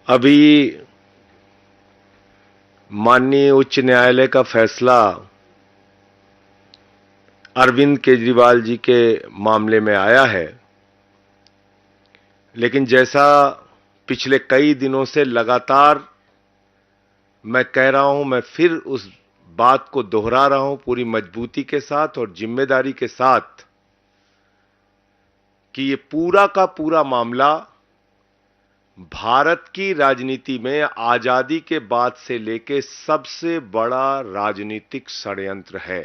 अभी माननीय उच्च न्यायालय का फैसला अरविंद केजरीवाल जी के मामले में आया है, लेकिन जैसा पिछले कई दिनों से लगातार मैं कह रहा हूं, मैं फिर उस बात को दोहरा रहा हूं पूरी मजबूती के साथ और जिम्मेदारी के साथ कि ये पूरा का पूरा मामला भारत की राजनीति में आजादी के बाद से लेके सबसे बड़ा राजनीतिक षड्यंत्र है।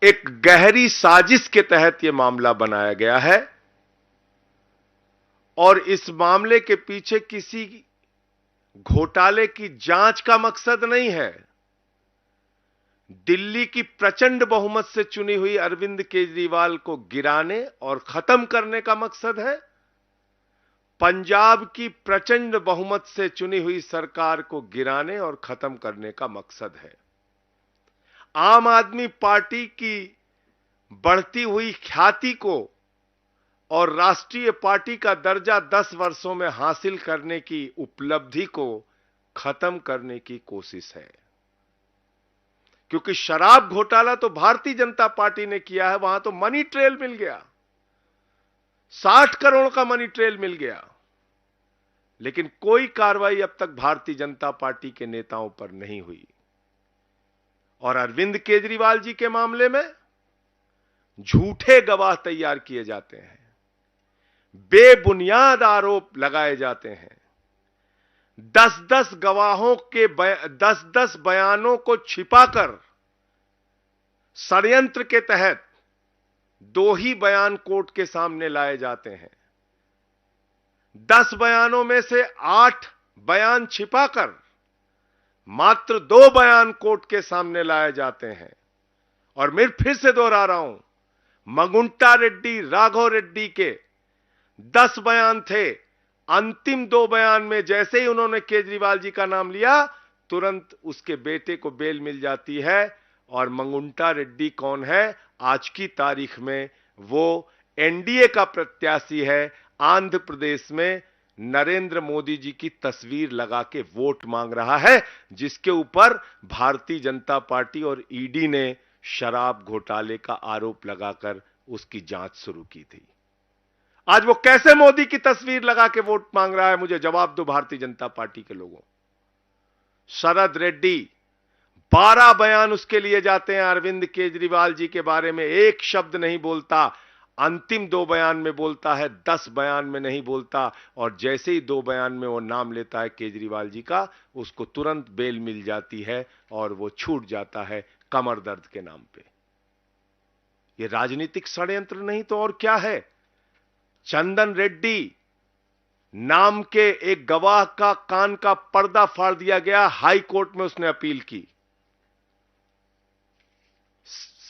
एक गहरी साजिश के तहत यह मामला बनाया गया है और इस मामले के पीछे किसी घोटाले की जांच का मकसद नहीं है। दिल्ली की प्रचंड बहुमत से चुनी हुई अरविंद केजरीवाल को गिराने और खत्म करने का मकसद है। पंजाब की प्रचंड बहुमत से चुनी हुई सरकार को गिराने और खत्म करने का मकसद है। आम आदमी पार्टी की बढ़ती हुई ख्याति को और राष्ट्रीय पार्टी का दर्जा 10 वर्षों में हासिल करने की उपलब्धि को खत्म करने की कोशिश है। क्योंकि शराब घोटाला तो भारतीय जनता पार्टी ने किया है, वहां तो मनी ट्रेल मिल गया, 60 करोड़ का मनी ट्रेल मिल गया, लेकिन कोई कार्रवाई अब तक भारतीय जनता पार्टी के नेताओं पर नहीं हुई। और अरविंद केजरीवाल जी के मामले में झूठे गवाह तैयार किए जाते हैं, बेबुनियाद आरोप लगाए जाते हैं। 10-10 गवाहों के 10-10 बयानों को छिपाकर षड्यंत्र के तहत 2 ही बयान कोर्ट के सामने लाए जाते हैं। 10 बयानों में से 8 बयान छिपाकर मात्र 2 बयान कोर्ट के सामने लाए जाते हैं। और मैं फिर से दोहरा रहा हूं, मगुंटा रेड्डी, राघव रेड्डी के 10 बयान थे। अंतिम 2 बयान में जैसे ही उन्होंने केजरीवाल जी का नाम लिया, तुरंत उसके बेटे को बेल मिल जाती है। और मंगुंटा रेड्डी कौन है? आज की तारीख में वो एनडीए का प्रत्याशी है। आंध्र प्रदेश में नरेंद्र मोदी जी की तस्वीर लगा के वोट मांग रहा है, जिसके ऊपर भारतीय जनता पार्टी और ईडी ने शराब घोटाले का आरोप लगाकर उसकी जांच शुरू की थी। आज वो कैसे मोदी की तस्वीर लगा के वोट मांग रहा है? मुझे जवाब दो भारतीय जनता पार्टी के लोगों। शरद रेड्डी 12 बयान उसके लिए जाते हैं, अरविंद केजरीवाल जी के बारे में एक शब्द नहीं बोलता। अंतिम 2 बयान में बोलता है, 10 बयान में नहीं बोलता। और जैसे ही 2 बयान में वो नाम लेता है केजरीवाल जी का, उसको तुरंत बेल मिल जाती है और वो छूट जाता है कमर दर्द के नाम पे। ये राजनीतिक षड्यंत्र नहीं तो और क्या है? चंदन रेड्डी नाम के एक गवाह का कान का पर्दा फाड़ दिया गया, हाई कोर्ट में उसने अपील की।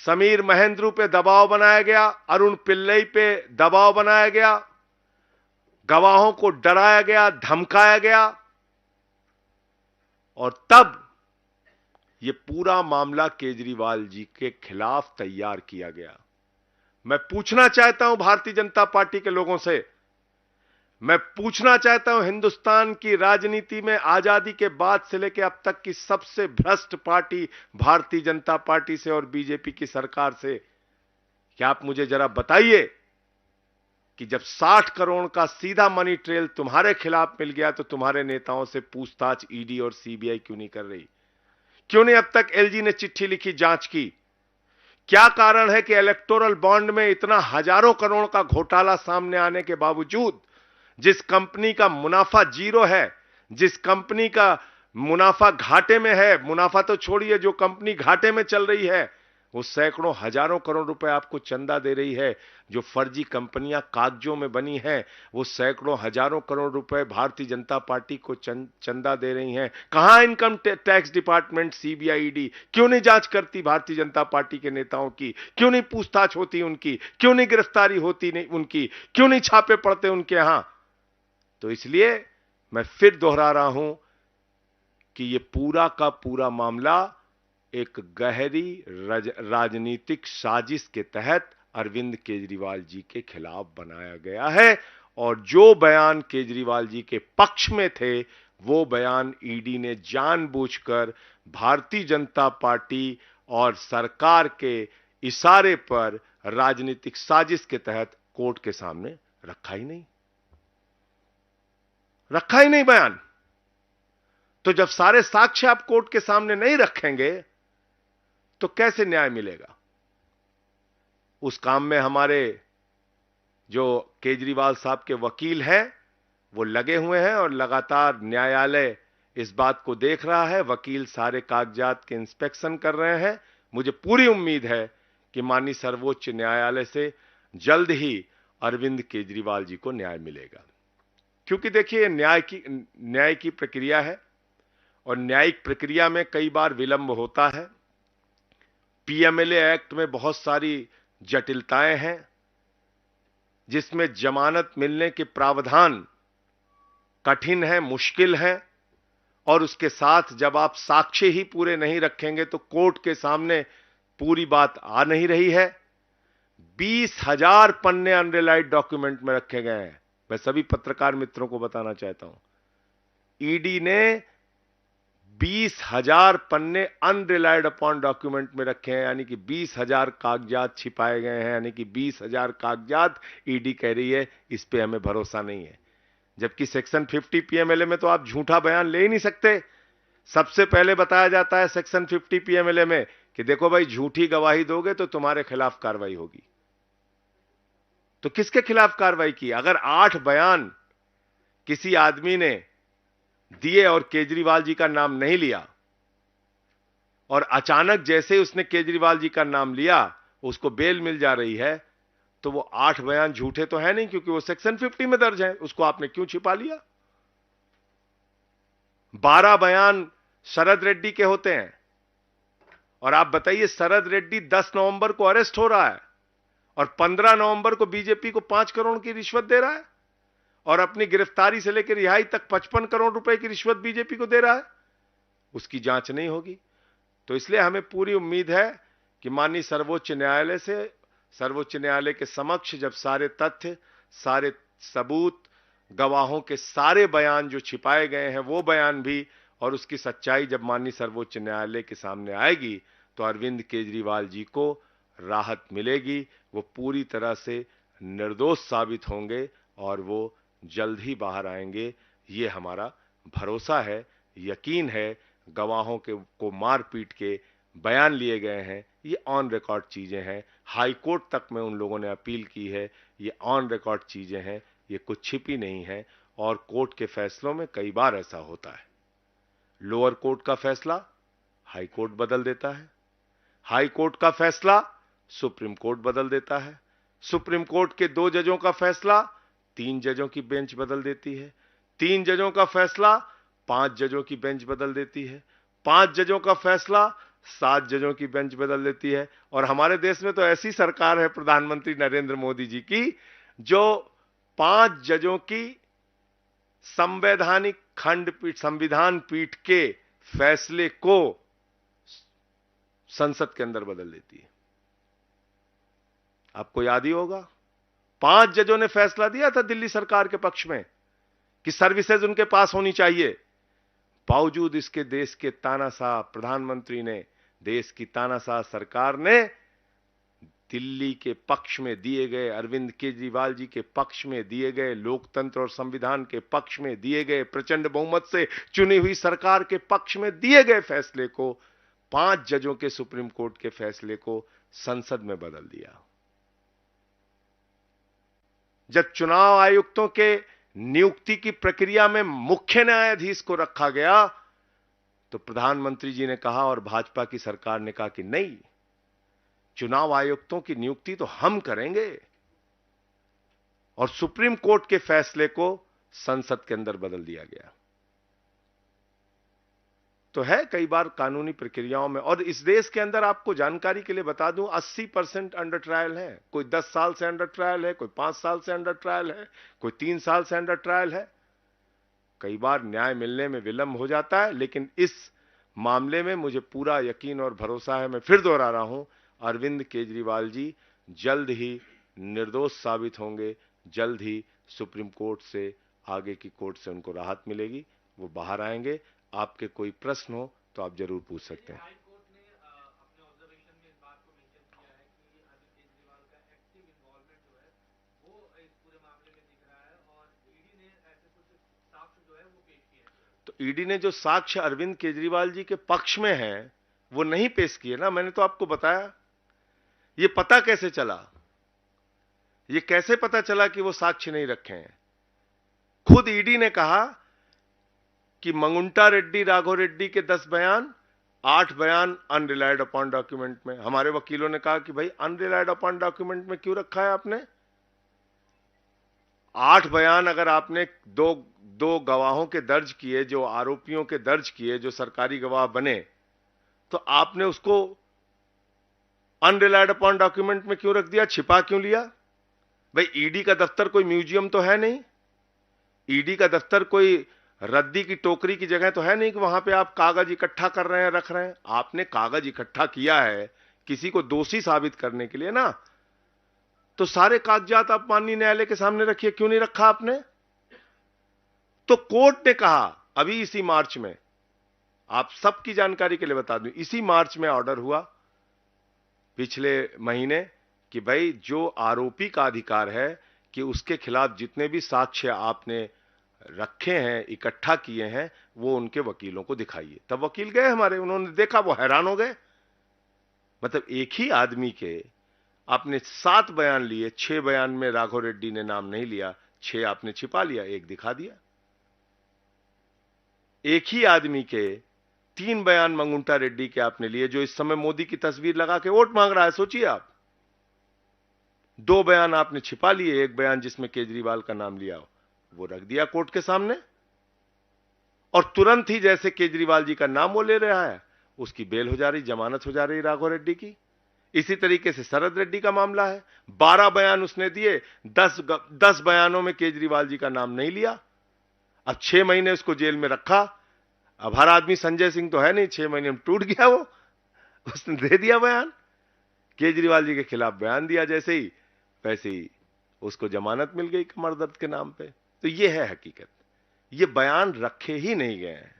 समीर महेंद्रू पे दबाव बनाया गया, अरुण पिल्लई पे दबाव बनाया गया, गवाहों को डराया गया, धमकाया गया। और तब यह पूरा मामला केजरीवाल जी के खिलाफ तैयार किया गया। मैं पूछना चाहता हूं भारतीय जनता पार्टी के लोगों से, मैं पूछना चाहता हूं हिंदुस्तान की राजनीति में आजादी के बाद से लेकर अब तक की सबसे भ्रष्ट पार्टी भारतीय जनता पार्टी से और बीजेपी की सरकार से, क्या आप मुझे जरा बताइए कि जब 60 करोड़ का सीधा मनी ट्रेल तुम्हारे खिलाफ मिल गया तो तुम्हारे नेताओं से पूछताछ ईडी और सीबीआई क्यों नहीं कर रही? क्यों नहीं अब तक एलजी ने चिट्ठी लिखी, जांच की? क्या कारण है कि इलेक्टोरल बॉन्ड में इतना हजारों करोड़ का घोटाला सामने आने के बावजूद, जिस कंपनी का मुनाफा 0 है, जिस कंपनी का मुनाफा घाटे में है, मुनाफा तो छोड़िए, जो कंपनी घाटे में चल रही है वो सैकड़ों हजारों करोड़ रुपए आपको चंदा दे रही है। जो फर्जी कंपनियां कागजों में बनी हैं वो सैकड़ों हजारों करोड़ रुपए भारतीय जनता पार्टी को चंदा दे रही हैं। कहां income tax department, CBI, ED क्यों नहीं जांच करती भारतीय जनता पार्टी के नेताओं की? क्यों नहीं पूछताछ होती उनकी? क्यों नहीं गिरफ्तारी होती नहीं उनकी? क्यों नहीं छापे पड़ते उनके यहां? तो इसलिए मैं फिर दोहरा रहा हूं कि यह पूरा का पूरा मामला एक गहरी राजनीतिक साजिश के तहत अरविंद केजरीवाल जी के खिलाफ बनाया गया है। और जो बयान केजरीवाल जी के पक्ष में थे वो बयान ईडी ने जानबूझकर भारतीय जनता पार्टी और सरकार के इशारे पर राजनीतिक साजिश के तहत कोर्ट के सामने रखा ही नहीं बयान। तो जब सारे साक्ष्य आप कोर्ट के सामने नहीं रखेंगे तो कैसे न्याय मिलेगा? उस काम में हमारे जो केजरीवाल साहब के वकील हैं वो लगे हुए हैं और लगातार न्यायालय इस बात को देख रहा है। वकील सारे कागजात के इंस्पेक्शन कर रहे हैं। मुझे पूरी उम्मीद है कि माननीय सर्वोच्च न्यायालय से जल्द ही अरविंद केजरीवाल जी को न्याय मिलेगा, क्योंकि देखिए न्याय की प्रक्रिया है और न्यायिक प्रक्रिया में कई बार विलंब होता है। पीएमएलए एक्ट में बहुत सारी जटिलताएं हैं, जिसमें जमानत मिलने के प्रावधान कठिन है, मुश्किल है, और उसके साथ जब आप साक्ष्य ही पूरे नहीं रखेंगे तो कोर्ट के सामने पूरी बात आ नहीं रही है। 20,000 पन्ने अनरिलाइड डॉक्यूमेंट में रखे गए हैं। मैं सभी पत्रकार मित्रों को बताना चाहता हूं, ईडी ने 20,000 पन्ने अनरिलाइड अपॉन डॉक्यूमेंट में रखे हैं, यानी कि 20,000 कागजात छिपाए गए हैं, यानी कि 20,000 कागजात ईडी कह रही है इस पे हमें भरोसा नहीं है। जबकि सेक्शन 50 पीएमएलए में तो आप झूठा बयान ले ही नहीं सकते। सबसे पहले बताया जाता है सेक्शन 50 पीएमएलए में कि देखो भाई, झूठी गवाही दोगे तो तुम्हारे खिलाफ कार्रवाई होगी। तो किसके खिलाफ कार्रवाई की? अगर 8 बयान किसी आदमी ने दिए और केजरीवाल जी का नाम नहीं लिया, और अचानक जैसे ही उसने केजरीवाल जी का नाम लिया उसको बेल मिल जा रही है, तो वो 8 बयान झूठे तो है नहीं, क्योंकि वो सेक्शन 50 में दर्ज है। उसको आपने क्यों छिपा लिया? 12 बयान शरद रेड्डी के होते हैं, और आप बताइए शरद रेड्डी 10 नवंबर को अरेस्ट हो रहा है और 15 नवंबर को बीजेपी को 5 करोड़ की रिश्वत दे रहा है, और अपनी गिरफ्तारी से लेकर रिहाई तक 55 करोड़ रुपए की रिश्वत बीजेपी को दे रहा है। उसकी जांच नहीं होगी। तो इसलिए हमें पूरी उम्मीद है कि माननीय सर्वोच्च न्यायालय के समक्ष जब सारे तथ्य, सारे सबूत, गवाहों के सारे बयान जो छिपाए गए हैं वो बयान भी, और उसकी सच्चाई जब माननीय सर्वोच्च न्यायालय के सामने आएगी तो अरविंद केजरीवाल जी को राहत मिलेगी। वो पूरी तरह से निर्दोष साबित होंगे और वो जल्द ही बाहर आएंगे। ये हमारा भरोसा है, यकीन है। गवाहों को मार पीट के बयान लिए गए हैं, ये ऑन रिकॉर्ड चीजें हैं। हाई कोर्ट तक में उन लोगों ने अपील की है, ये ऑन रिकॉर्ड चीजें हैं, ये कुछ छिपी नहीं है। और कोर्ट के फैसलों में कई बार ऐसा होता है, लोअर कोर्ट का फैसला हाई कोर्ट बदल देता है, हाई कोर्ट का फैसला सुप्रीम कोर्ट बदल देता है, सुप्रीम कोर्ट के 2 जजों का फैसला 3 जजों की बेंच बदल देती है, 3 जजों का फैसला 5 जजों की बेंच बदल देती है, 5 जजों का फैसला 7 जजों की बेंच बदल देती है। और हमारे देश में तो ऐसी सरकार है प्रधानमंत्री नरेंद्र मोदी जी की, जो 5 जजों की संविधान पीठ के फैसले को संसद के अंदर बदल देती है। आपको याद ही होगा, 5 जजों ने फैसला दिया था दिल्ली सरकार के पक्ष में कि सर्विसेज उनके पास होनी चाहिए। बावजूद इसके देश के तानाशाह प्रधानमंत्री ने, देश की तानाशाह सरकार ने दिल्ली के पक्ष में दिए गए, अरविंद केजरीवाल जी के पक्ष में दिए गए, लोकतंत्र और संविधान के पक्ष में दिए गए, प्रचंड बहुमत से चुनी हुई सरकार के पक्ष में दिए गए फैसले को, 5 जजों के सुप्रीम कोर्ट के फैसले को संसद में बदल दिया। जब चुनाव आयुक्तों के नियुक्ति की प्रक्रिया में मुख्य न्यायाधीश को रखा गया तो प्रधानमंत्री जी ने कहा और भाजपा की सरकार ने कहा कि नहीं, चुनाव आयुक्तों की नियुक्ति तो हम करेंगे, और सुप्रीम कोर्ट के फैसले को संसद के अंदर बदल दिया गया। तो है कई बार कानूनी प्रक्रियाओं में। और इस देश के अंदर आपको जानकारी के लिए बता दूं, 80% अंडर ट्रायल है। कोई 10 साल से अंडर ट्रायल है, कोई 5 साल से अंडर ट्रायल है, कोई 3 साल से अंडर ट्रायल है। कई बार न्याय मिलने में विलंब हो जाता है, लेकिन इस मामले में मुझे पूरा यकीन और भरोसा है। मैं फिर दोहरा रहा हूं, अरविंद केजरीवाल जी जल्द ही निर्दोष साबित होंगे, जल्द ही सुप्रीम कोर्ट से, आगे की कोर्ट से उनको राहत मिलेगी, वो बाहर आएंगे। आपके कोई प्रश्न हो तो आप जरूर पूछ सकते हैं। तो ईडी ने जो साक्ष्य अरविंद केजरीवाल जी के पक्ष में है वो नहीं पेश किए ना, मैंने तो आपको बताया। ये पता कैसे चला, ये कैसे पता चला कि वो साक्ष्य नहीं रखे हैं? खुद ईडी ने कहा कि मंगुंटा रेड्डी, राघव रेड्डी के 10 बयान, 8 बयान अनरिलायड अपॉन डॉक्यूमेंट में। हमारे वकीलों ने कहा कि भाई अनरिलायड अपॉन डॉक्यूमेंट में क्यों रखा है आपने? 8 बयान अगर आपने दो गवाहों के दर्ज किए, जो आरोपियों के दर्ज किए, जो सरकारी गवाह बने, तो आपने उसको अनरिलायड अपॉन डॉक्यूमेंट में क्यों रख दिया? छिपा क्यों लिया? भाई ईडी का दफ्तर कोई म्यूजियम तो है नहीं, ईडी का दफ्तर कोई रद्दी की टोकरी की जगह तो है नहीं कि वहां पे आप कागज इकट्ठा कर रहे हैं, रख रहे हैं। आपने कागज इकट्ठा किया है किसी को दोषी साबित करने के लिए ना, तो सारे कागजात आप माननीय न्यायालय के सामने रखिए। क्यों नहीं रखा आपने? तो कोर्ट ने कहा अभी इसी मार्च में, आप सबकी जानकारी के लिए बता दूं, इसी मार्च में ऑर्डर हुआ पिछले महीने कि भाई जो आरोपी का अधिकार है कि उसके खिलाफ जितने भी साक्ष्य आपने रखे हैं, इकट्ठा किए हैं, वो उनके वकीलों को दिखाइए। तब वकील गए हमारे, उन्होंने देखा, वो हैरान हो गए। मतलब एक ही आदमी के आपने 7 बयान लिए, 6 बयान में राघव रेड्डी ने नाम नहीं लिया, 6 आपने छिपा लिया, 1 दिखा दिया। एक ही आदमी के 3 बयान मंगुंटा रेड्डी के आपने लिए, जो इस समय मोदी की तस्वीर लगा के वोट मांग रहा है, सोचिए आप। 2 बयान आपने छिपा लिए, 1 बयान जिसमें केजरीवाल का नाम लिया, वो रख दिया कोर्ट के सामने, और तुरंत ही जैसे केजरीवाल जी का नाम वो ले रहा है, उसकी बेल हो जा रही, जमानत हो जा रही राघव रेड्डी की। इसी तरीके से शरद रेड्डी का मामला है, 12 बयान उसने दिए, 10 बयानों में केजरीवाल जी का नाम नहीं लिया। अब 6 महीने उसको जेल में रखा। अब हर आदमी संजय सिंह तो है नहीं, 6 महीने में टूट गया वो, उसने दे दिया बयान, केजरीवाल जी के खिलाफ बयान दिया जैसे ही, वैसे ही उसको जमानत मिल गई कमर दर्द के नाम पे। तो ये है हकीकत, ये बयान रखे ही नहीं गए हैं।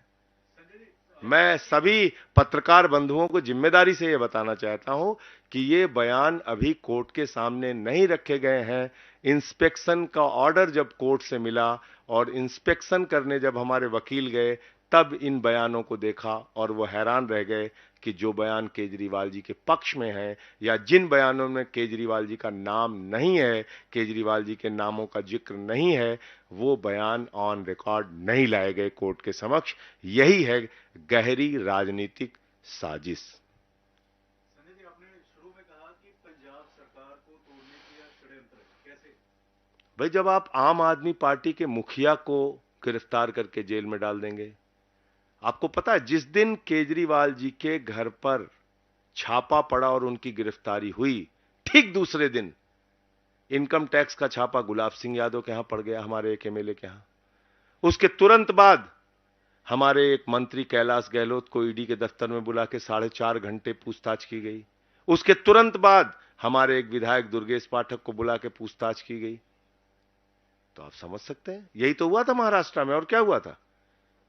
मैं सभी पत्रकार बंधुओं को जिम्मेदारी से यह बताना चाहता हूं कि ये बयान अभी कोर्ट के सामने नहीं रखे गए हैं। इंस्पेक्शन का ऑर्डर जब कोर्ट से मिला और इंस्पेक्शन करने जब हमारे वकील गए, तब इन बयानों को देखा और वो हैरान रह गए कि जो बयान केजरीवाल जी के पक्ष में है, या जिन बयानों में केजरीवाल जी का नाम नहीं है, केजरीवाल जी के नामों का जिक्र नहीं है, वो बयान ऑन रिकॉर्ड नहीं लाए गए कोर्ट के समक्ष। यही है गहरी राजनीतिक साजिश। संजय जी, आपने शुरू में कहा कि पंजाब सरकार को तोड़ने की यह षड्यंत्र, कैसे? भाई जब आप आम आदमी पार्टी के मुखिया को गिरफ्तार करके जेल में डाल देंगे, आपको पता है जिस दिन केजरीवाल जी के घर पर छापा पड़ा और उनकी गिरफ्तारी हुई, ठीक दूसरे दिन इनकम टैक्स का छापा गुलाब सिंह यादव के यहां पड़ गया, हमारे एक एमएलए के यहां। उसके तुरंत बाद हमारे एक मंत्री कैलाश गहलोत को ईडी के दफ्तर में बुला के 4.5 घंटे पूछताछ की गई। उसके तुरंत बाद हमारे एक विधायक दुर्गेश पाठक को बुला के पूछताछ की गई। तो आप समझ सकते हैं, यही तो हुआ था महाराष्ट्र में। और क्या हुआ था?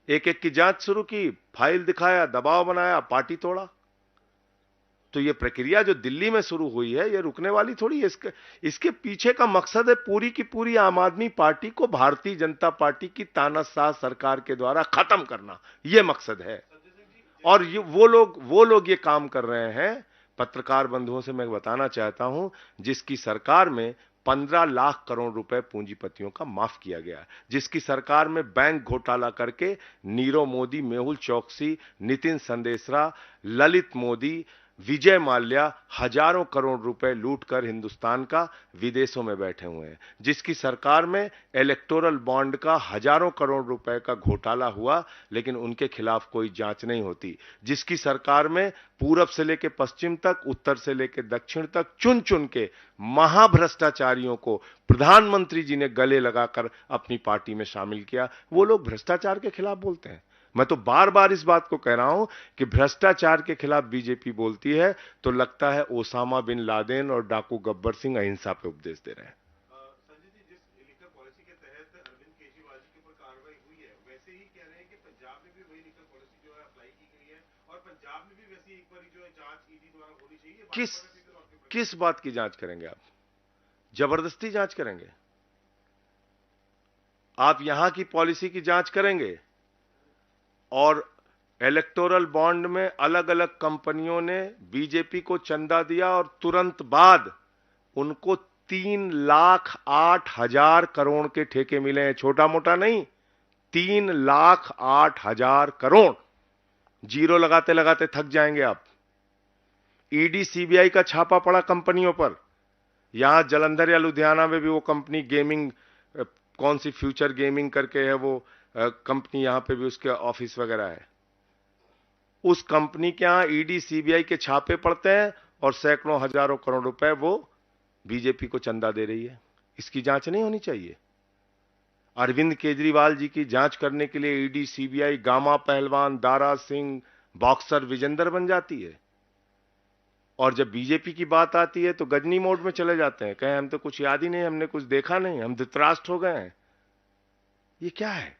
एक एक की जांच शुरू की, फाइल दिखाया, दबाव बनाया, पार्टी तोड़ा। तो ये प्रक्रिया जो दिल्ली में शुरू हुई है, ये रुकने वाली थोड़ी है। इसके पीछे का मकसद है पूरी की पूरी आम आदमी पार्टी को भारतीय जनता पार्टी की तानाशाह सरकार के द्वारा खत्म करना, ये मकसद है। और वो लोग ये काम कर रहे हैं। पत्रकार बंधुओं से मैं बताना चाहता हूं, जिसकी सरकार में 15 लाख करोड़ रुपए पूंजीपतियों का माफ किया गया, जिसकी सरकार में बैंक घोटाला करके नीरव मोदी, मेहुल चौकसी, नितिन संदेशरा, ललित मोदी, विजय माल्या हजारों करोड़ रुपए लूटकर हिंदुस्तान का विदेशों में बैठे हुए हैं, जिसकी सरकार में इलेक्टोरल बॉन्ड का हजारों करोड़ रुपए का घोटाला हुआ लेकिन उनके खिलाफ कोई जांच नहीं होती, जिसकी सरकार में पूरब से लेकर पश्चिम तक, उत्तर से लेकर दक्षिण तक चुन चुन के महाभ्रष्टाचारियों को प्रधानमंत्री जी ने गले लगाकर अपनी पार्टी में शामिल किया। वो लोग भ्रष्टाचार के खिलाफ बोलते हैं। मैं तो बार बार इस बात को कह रहा हूं कि भ्रष्टाचार के खिलाफ बीजेपी बोलती है तो लगता है ओसामा बिन लादेन और डाकू गब्बर सिंह अहिंसा पे उपदेश दे रहे हैं। संजय जी, जिस यही कह रहे हैं कि पंजाब में भी वही लिकर पॉलिसी जो है अप्लाई की गई है और पंजाब में भी वैसी एक बार जो है जांच ईडी द्वारा होनी चाहिए। किस बात की जांच करेंगे आप? जबरदस्ती जांच करेंगे? आप यहां की पॉलिसी की जांच करेंगे और इलेक्टोरल बॉन्ड में अलग अलग कंपनियों ने बीजेपी को चंदा दिया और तुरंत बाद उनको 3,08,000 करोड़ के ठेके मिले हैं। छोटा मोटा नहीं, 3,08,000 करोड़। जीरो लगाते लगाते थक जाएंगे आप। ईडी सीबीआई का छापा पड़ा कंपनियों पर। यहां जलंधर या लुधियाना में भी वो कंपनी गेमिंग, कौन सी फ्यूचर गेमिंग करके है वो कंपनी, यहां पे भी उसके ऑफिस वगैरह है। उस कंपनी के यहां ईडी सीबीआई के छापे पड़ते हैं और सैकड़ों हजारों करोड़ रुपए वो बीजेपी को चंदा दे रही है। इसकी जांच नहीं होनी चाहिए? अरविंद केजरीवाल जी की जांच करने के लिए ईडी सीबीआई गामा पहलवान, दारा सिंह, बॉक्सर विजेंदर बन जाती है, और जब बीजेपी की बात आती है तो गजनी मोड में चले जाते हैं, कहें हम तो कुछ याद ही नहीं, हमने कुछ देखा नहीं, हम धृतराष्ट्र हो गए हैं। ये क्या है?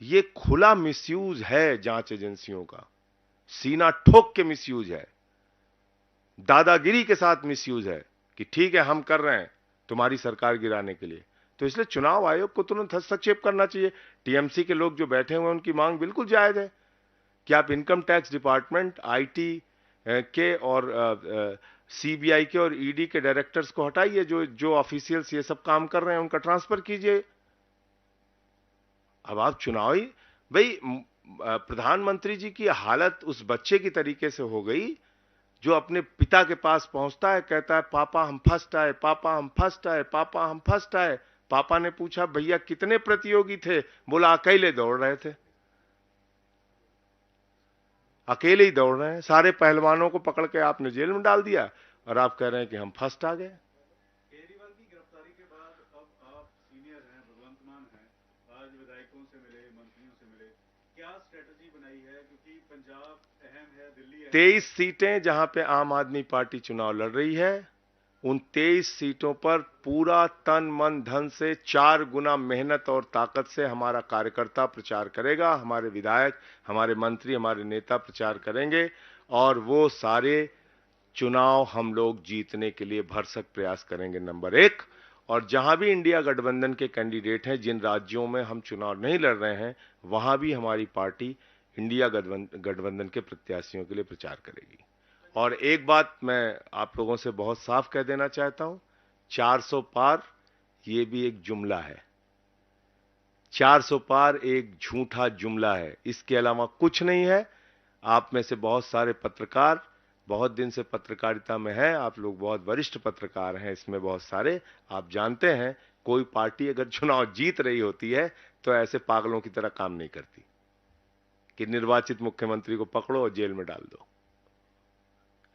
ये खुला मिसयूज है जांच एजेंसियों का, सीना ठोक के मिसयूज है, दादागिरी के साथ मिसयूज है कि ठीक है हम कर रहे हैं तुम्हारी सरकार गिराने के लिए। तो इसलिए चुनाव आयोग को तुरंत हस्तक्षेप करना चाहिए। टीएमसी के लोग जो बैठे हुए हैं उनकी मांग बिल्कुल जायज है कि आप इनकम टैक्स डिपार्टमेंट, आईटी के और सीबीआई के और ईडी के डायरेक्टर्स को हटाइए, जो ऑफिशियल्स ये सब काम कर रहे हैं उनका ट्रांसफर कीजिए। अब आप चुनावी, भाई प्रधानमंत्री जी की हालत उस बच्चे की तरीके से हो गई जो अपने पिता के पास पहुंचता है, कहता है पापा हम फर्स्ट आए, पापा हम फर्स्ट आए, पापा हम फर्स्ट आए। पापा ने पूछा भैया कितने प्रतियोगी थे? बोला अकेले दौड़ रहे थे। अकेले ही दौड़ रहे हैं, सारे पहलवानों को पकड़ के आपने जेल में डाल दिया और आप कह रहे हैं कि हम फर्स्ट आ गए। केजरीवाल की गिरफ्तारी के बाद अब आप सीनियर हैं, भगवंत मान हैं, आज विधायकों से मिले, मंत्रियों से मिले, क्या स्ट्रेटजी बनाई है? क्योंकि पंजाब अहम है, दिल्ली अहम 23 सीटें जहां पे आम आदमी पार्टी चुनाव लड़ रही है, उन 23 सीटों पर पूरा तन मन धन से 4 गुना मेहनत और ताकत से हमारा कार्यकर्ता प्रचार करेगा, हमारे विधायक, हमारे मंत्री, हमारे नेता प्रचार करेंगे और वो सारे चुनाव हम लोग जीतने के लिए भरसक प्रयास करेंगे, नंबर 1। और जहां भी इंडिया गठबंधन के कैंडिडेट हैं, जिन राज्यों में हम चुनाव नहीं लड़ रहे हैं, वहां भी हमारी पार्टी इंडिया गठबंधन के प्रत्याशियों के लिए प्रचार करेगी। और एक बात मैं आप लोगों से बहुत साफ कह देना चाहता हूं, 400 पार ये भी एक जुमला है। 400 पार एक झूठा जुमला है, इसके अलावा कुछ नहीं है। आप में से बहुत सारे पत्रकार बहुत दिन से पत्रकारिता में हैं, आप लोग बहुत वरिष्ठ पत्रकार हैं, इसमें बहुत सारे, आप जानते हैं कोई पार्टी अगर चुनाव जीत रही होती है तो ऐसे पागलों की तरह काम नहीं करती कि निर्वाचित मुख्यमंत्री को पकड़ो और जेल में डाल दो।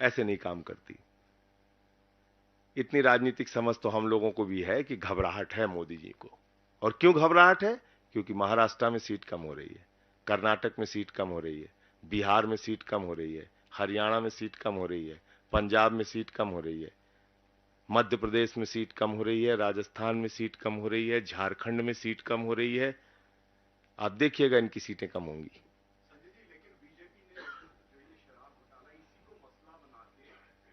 ऐसे नहीं काम करती। इतनी राजनीतिक समझ तो हम लोगों को भी है कि घबराहट है मोदी जी को। और क्यों घबराहट है? क्योंकि महाराष्ट्र में सीट कम हो रही है, कर्नाटक में सीट कम हो रही है, बिहार में सीट कम हो रही है, हरियाणा में सीट कम हो रही है, पंजाब में सीट कम हो रही है, मध्य प्रदेश में सीट कम हो रही है, राजस्थान में सीट कम हो रही है, झारखंड में सीट कम हो रही है। आप देखिएगा इनकी सीटें कम होंगी। संजय जी, लेकिन बीजेपी ने जो ये शराब घोटाला इसी को मसला बना के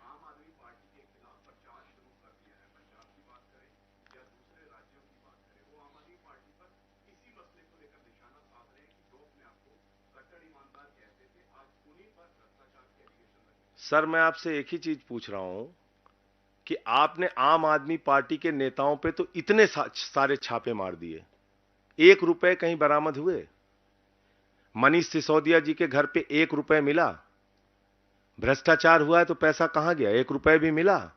आम आदमी पार्टी के खिलाफ प्रचार शुरू कर दिया है। पंजाब की बात करें या दूसरे राज्यों की बात करें, वो आम आदमी पार्टी पर इसी मसले को लेकर निशाना साध रहे हैं कि जो अपने आप को कट्टर ईमानदार कहते थे, आज उन्हीं पर भ्रष्टाचार के एलिगेशन लगे। सर मैं आपसे एक ही चीज पूछ रहा हूं कि आपने आम आदमी पार्टी के नेताओं पे तो इतने सारे छापे मार दिए, 1 रुपए कहीं बरामद हुए? मनीष सिसोदिया जी के घर पे 1 रुपए मिला? भ्रष्टाचार हुआ है तो पैसा कहां गया? 1 रुपए भी मिला?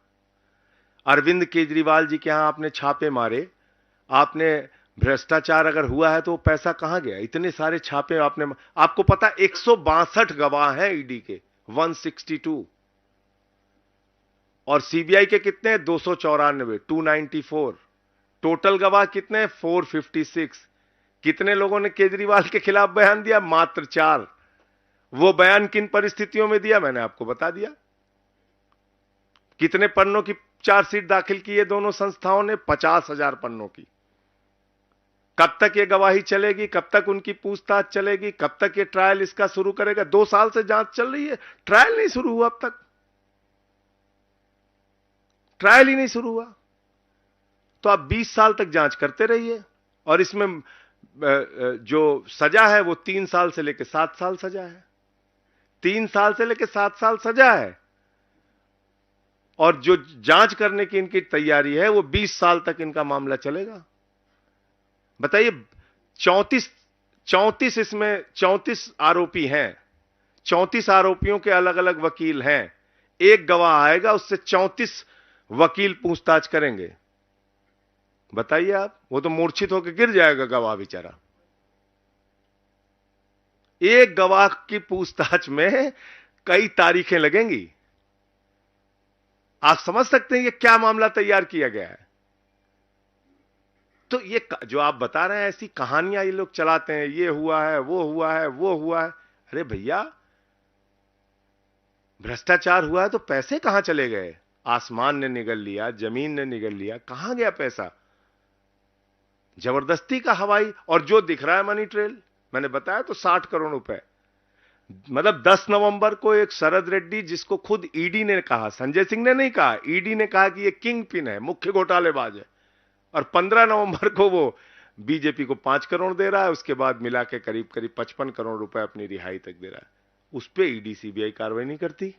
अरविंद केजरीवाल जी के यहां आपने छापे मारे, आपने भ्रष्टाचार अगर हुआ है तो वो पैसा कहां गया? इतने सारे छापे आपने, आपको पता 162 गवाह हैं ईडी के, 162, और सीबीआई के कितने? 294, 294। टोटल गवाह कितने? 456। कितने लोगों ने केजरीवाल के खिलाफ बयान दिया? मात्र 4। वो बयान किन परिस्थितियों में दिया मैंने आपको बता दिया। कितने पन्नों की चार्जशीट दाखिल की है दोनों संस्थाओं ने? 50,000 पन्नों की। कब तक ये गवाही चलेगी, कब तक उनकी पूछताछ चलेगी, कब तक ये ट्रायल इसका शुरू करेगा? 2 साल से जांच चल रही है, ट्रायल नहीं शुरू हुआ, अब तक ट्रायल ही नहीं शुरू हुआ। तो आप 20 साल तक जांच करते रहिए, और इसमें जो सजा है वो 3 साल से लेकर 7 साल सजा है। 3 साल से लेकर 7 साल सजा है, और जो जांच करने की इनकी तैयारी है वो 20 साल तक इनका मामला चलेगा। बताइए, 34 इसमें 34 आरोपी हैं, 34 आरोपियों के अलग अलग वकील हैं। एक गवाह आएगा, उससे 34 वकील पूछताछ करेंगे। बताइए आप, वो तो मूर्छित होकर गिर जाएगा गवाह बेचारा। एक गवाह की पूछताछ में कई तारीखें लगेंगी। आप समझ सकते हैं ये क्या मामला तैयार किया गया है। तो ये जो आप बता रहे हैं, ऐसी कहानियां ये लोग चलाते हैं, ये हुआ है, वो हुआ है, वो हुआ है। अरे भैया, भ्रष्टाचार हुआ है तो पैसे कहां चले गए? आसमान ने निगल लिया, जमीन ने निगल लिया, कहां गया पैसा? जबरदस्ती का हवाई, और जो दिख रहा है मनी ट्रेल, मैंने बताया तो 60 करोड़ रुपए। मतलब 10 नवंबर को एक शरद रेड्डी, जिसको खुद ईडी ने कहा, संजय सिंह ने नहीं कहा, ईडी ने कहा कि ये किंग पिन है, मुख्य घोटालेबाज है, और 15 नवंबर को वो बीजेपी को 5 करोड़ दे रहा है, उसके बाद मिला के करीब करीब 55 करोड़ रुपए अपनी रिहाई तक दे रहा है। उस पर ईडी सीबीआई कार्रवाई नहीं करती।